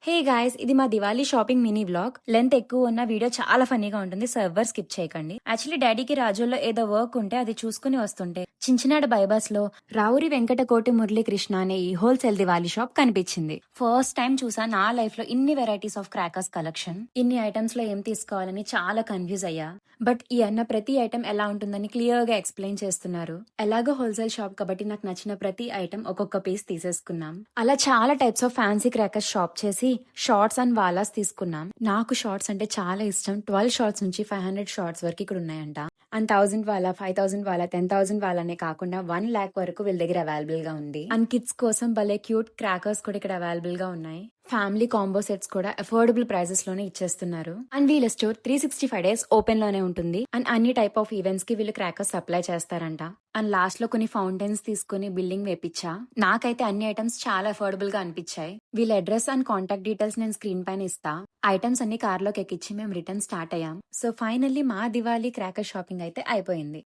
Hey guys, ఇది మా Diwali shopping mini vlog. Length ఎక్కువ ఉన్న వీడియో చాలా ఫన్నీగా ఉంటుంది, సో ఎవ్వరు స్కిప్ చేయకండి. యాక్చువల్లీ డాడీకి రాజోల్లో ఏదో వర్క్ ఉంటే అది చూసుకుని వస్తుంటే చించినాడు బైబాస్ లో రావురి వెంకట కోటి మురళీకృష్ణ అనే ఈ హోల్సేల్ దివాళీ షాప్ కనిపించింది. ఫస్ట్ టైం చూసా నా లైఫ్ లో ఇన్ని వెరైటీస్ ఆఫ్ క్రాకర్స్ కలెక్షన్. ఇన్ని ఐటమ్స్ లో ఏం తీసుకోవాలని చాలా కన్ఫ్యూజ్ అయ్యా. బట్ ఈ అన్న ప్రతి ఐటమ్ ఎలా ఉంటుందని క్లియర్ గా ఎక్స్ప్లెయిన్ చేస్తున్నారు. ఎలాగో హోల్సేల్ షాప్ కాబట్టి నాకు నచ్చిన ప్రతి ఐటమ్ ఒక్కొక్క పీస్ తీసేసుకున్నాం. అలా చాలా types of fancy crackers shop చేసి షార్ట్స్ అండ్ వాలాస్ తీసుకున్నాం. నాకు షార్ట్స్ అంటే చాలా ఇష్టం. 12 షార్ట్స్ నుంచి 500 షార్ట్స్ వరకు ఇక్కడ ఉన్నాయంట. అండ్ 1000 వాలా, 5000 వాలా, 10,000 వాలానే కాకుండా 1 lakh వరకు వీళ్ళ దగ్గర అవైలబుల్ గా ఉంది. అండ్ కిడ్స్ కోసం భలే క్యూట్ క్రాకర్స్ కూడా ఇక్కడ అవైలబుల్ గా ఉన్నాయి. ఫ్యామిలీ కాంబో సెట్స్ కూడా అఫోర్డబుల్ ప్రైజెస్ లోనే ఇచ్చేస్తున్నారు. అండ్ వీళ్ళ స్టోర్ 365 days ఓపెన్ లోనే ఉంటుంది. అండ్ అన్ని టైప్ ఆఫ్ ఈవెంట్స్ కి వీళ్ళు క్రాకర్స్ సప్లై చేస్తారంట. అండ్ లాస్ట్ లో కొన్ని ఫౌంటైన్స్ తీసుకుని బిల్డింగ్ వేపించా. నాకైతే అన్ని ఐటమ్స్ చాలా అఫోర్డబుల్ గా అనిపించాయి. వీళ్ళ అడ్రస్ అండ్ కాంటాక్ట్ డీటెయిల్స్ నేను స్క్రీన్ పైన ఇస్తా. ఐటమ్స్ అన్ని కార్ లోకి ఎక్కించి మేము రిటర్న్ స్టార్ట్ అయ్యాం. సో ఫైనల్లీ మా దివాళీ క్రాకర్ షాపింగ్ అయితే అయిపోయింది.